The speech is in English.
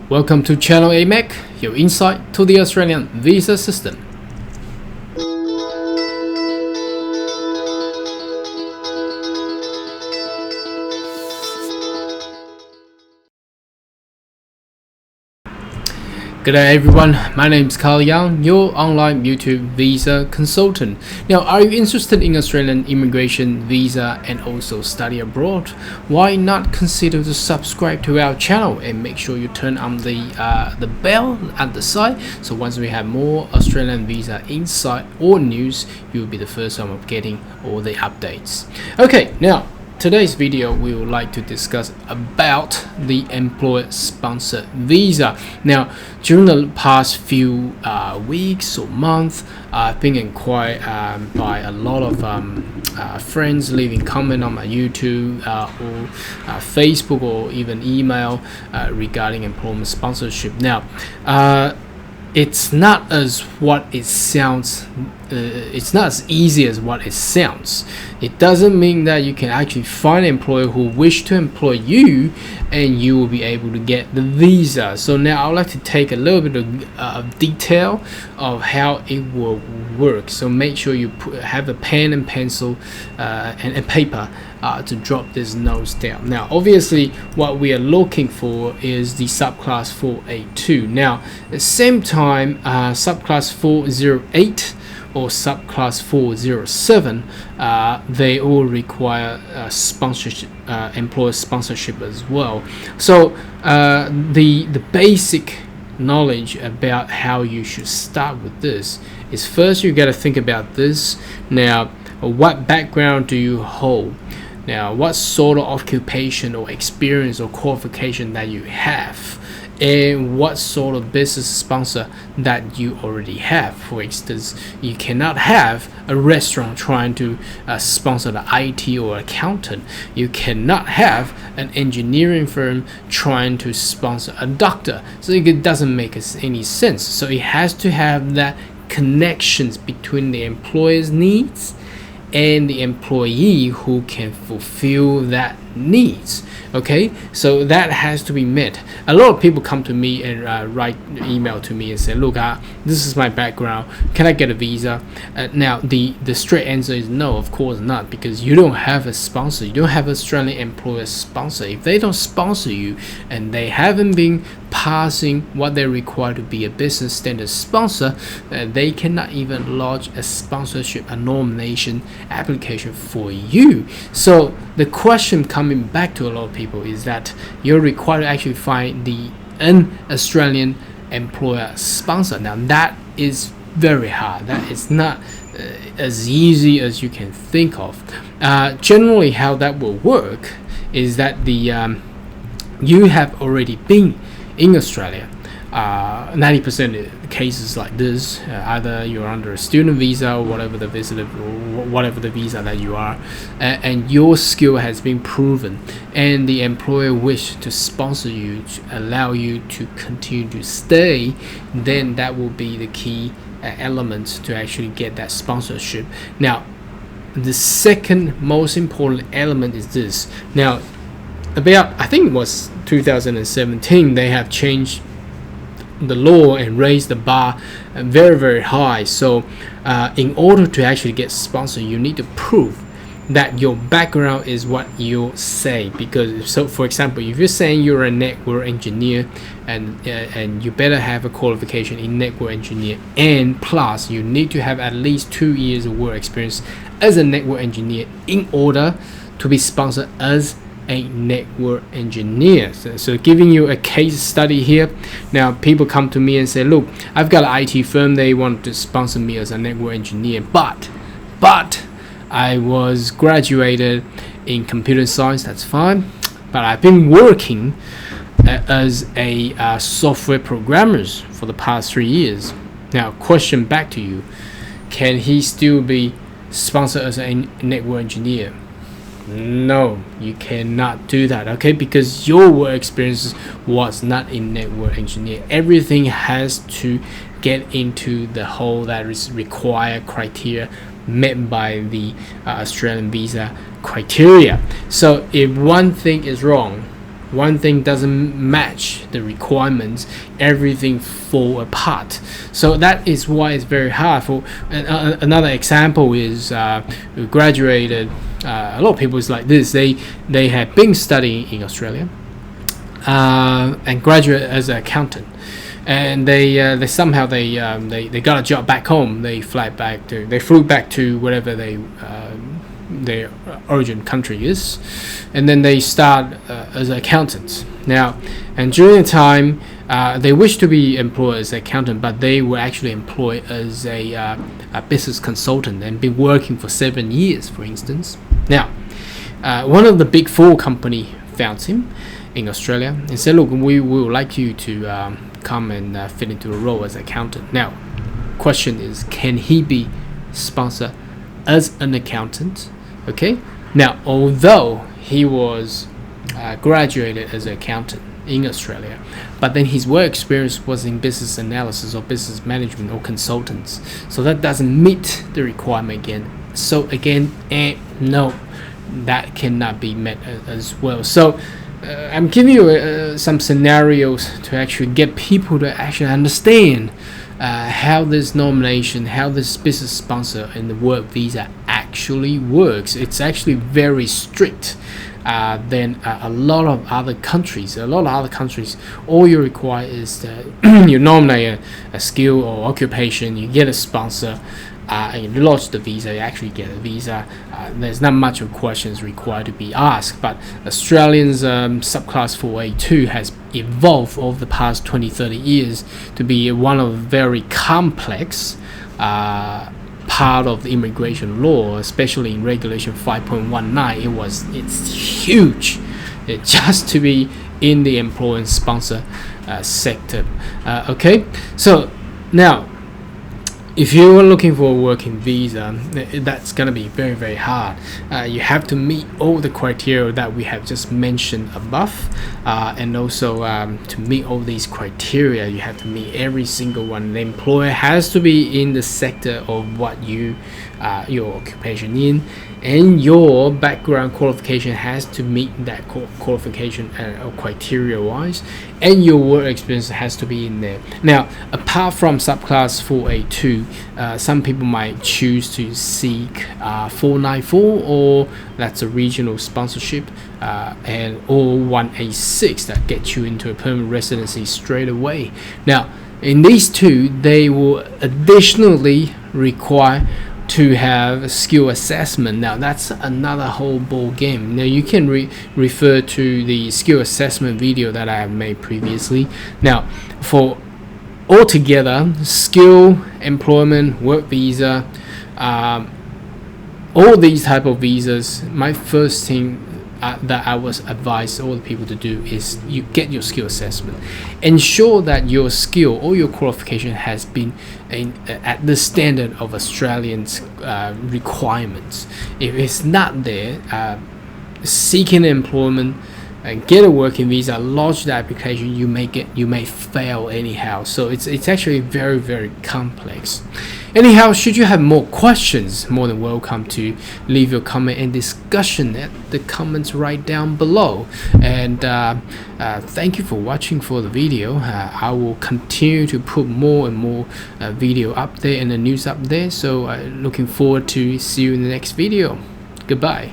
Welcome to Channel AMEC, your insight to the Australian visa system. Good day everyone, my name is Carl Young, your online YouTube visa consultant. Now, are you interested in Australian immigration, visa and also study abroad? Why not consider to subscribe to our channel and make sure you turn on the bell at the side, so once we have more Australian visa insight or news, you'll be the first one of getting all the updates. Okay, now today's video we would like to discuss about the employer sponsored visa. Now, during the past few weeks or months, I've been inquired by a lot of friends leaving comment on my YouTube or Facebook or even email regarding employment sponsorship. Now, it's not as what it sounds. It's not as easy as what it sounds. It doesn't mean that you can actually find an employer who wish to employ you and you will be able to get the visa. So now I would like to take a little bit of detail of how it will work. So make sure you have a pen and pencil and paper to drop these notes down. Now, obviously, what we are looking for is the subclass 482. Now, at the same time, subclass 408 or subclass 407, they all require sponsorship, employer sponsorship as well. So the basic knowledge about how you should start with this is, first you got to think about this. Now, what background do you hold? Now, what sort of occupation or experience or qualification that you have, and what sort of business sponsor that you already have. For instance, you cannot have a restaurant trying to sponsor the IT or accountant. You cannot have an engineering firm trying to sponsor a doctor. So it doesn't make any sense. So it has to have that connections between the employer's needs and the employee who can fulfill that needs. Okay, so that has to be met. A lot of people come to me and write email to me and say, look, this is my background, can I get a visa? Now the straight answer is no, of course not, because you don't have a sponsor. You don't have an Australian employer sponsor. If they don't sponsor you and they haven't been passing what they require to be a business standard sponsor, they cannot even lodge a sponsorship, a nomination application for you. So the question coming back to a lot of people is that you're required to actually find an Australian employer sponsor. Now, that is very hard. That is not as easy as you can think of. Generally, how that will work is that you have already been in Australia. 90% of cases like this, either you're under a student visa or whatever the visa that you are, and your skill has been proven, and the employer wish to sponsor you, to allow you to continue to stay, then that will be the key element to actually get that sponsorship. Now, the second most important element is this. Now, about, I think it was 2017, they have changed the law and raised the bar very, very high. So in order to actually get sponsored, you need to prove that your background is what you say. Because, so for example, if you're saying you're a network engineer, and you better have a qualification in network engineer, and plus you need to have at least 2 years of work experience as a network engineer in order to be sponsored as a network engineer. So giving you a case study here. Now, people come to me and say, look, I've got an IT firm, they want to sponsor me as a network engineer, but I was graduated in computer science. That's fine, but I've been working as a software programmer for the past 3 years. Now, question back to you, can he still be sponsored as a network engineer? No, you cannot do that, okay? Because your work experience was not in network engineer. Everything has to get into the whole that is required criteria met by the Australian visa criteria. So if one thing is wrong, one thing doesn't match the requirements, everything fall apart. So that is why it's very hard. For another example is we graduated. A lot of people is like this. They have been studying in Australia and graduate as an accountant, and they somehow they got a job back home. They flew back to wherever their origin country is, and then they start as accountants now. And during the time they wish to be employed as an accountant, but they were actually employed as a business consultant and been working for 7 years, for instance. Now one of the big four company found him in Australia and said, look, we would like you to come and fit into a role as an accountant. Now question is, can he be sponsored as an accountant? Okay, now although he was graduated as an accountant in Australia, but then his work experience was in business analysis or business management or consultants, so that doesn't meet the requirement again. So again, no, that cannot be met as well. So I'm giving you some scenarios to actually get people to actually understand how this nomination, how this business sponsor and the work visa actually works. It's actually very strict than a lot of other countries. A lot of other countries, all you require is that you nominate a skill or occupation, you get a sponsor, and you lodge the visa, you actually get a visa. There's not much of questions required to be asked. But Australians subclass 4A2 has evolved over the past 20-30 years to be one of the very complex part of the immigration law, especially in regulation 5.19. It's huge, just to be in the employer and sponsor sector. Okay, so now if you are looking for a working visa, that's gonna be very, very hard. You have to meet all the criteria that we have just mentioned above, and also to meet all these criteria, you have to meet every single one. The employer has to be in the sector of what your occupation in, and your background qualification has to meet that qualification criteria wise, and your work experience has to be in there. Now apart from subclass 4A2, some people might choose to seek 494, or that's a regional sponsorship, and or 1A6 that gets you into a permanent residency straight away. Now in these two, they will additionally require to have a skill assessment. Now that's another whole ball game. Now you can refer to the skill assessment video that I have made previously. Now for altogether, skill, employment, work visa, all these type of visas, my first thing that I was advised all the people to do is you get your skill assessment. Ensure that your skill or your qualification has been at the standard of Australians requirements. If it's not there, seeking employment and get a working visa, lodge the application, you may fail anyhow. So it's actually very, very complex. Anyhow, should you have more questions, more than welcome to leave your comment and discussion at the comments right down below. And thank you for watching for the video. I will continue to put more and more video up there and the news up there. So looking forward to see you in the next video. Goodbye.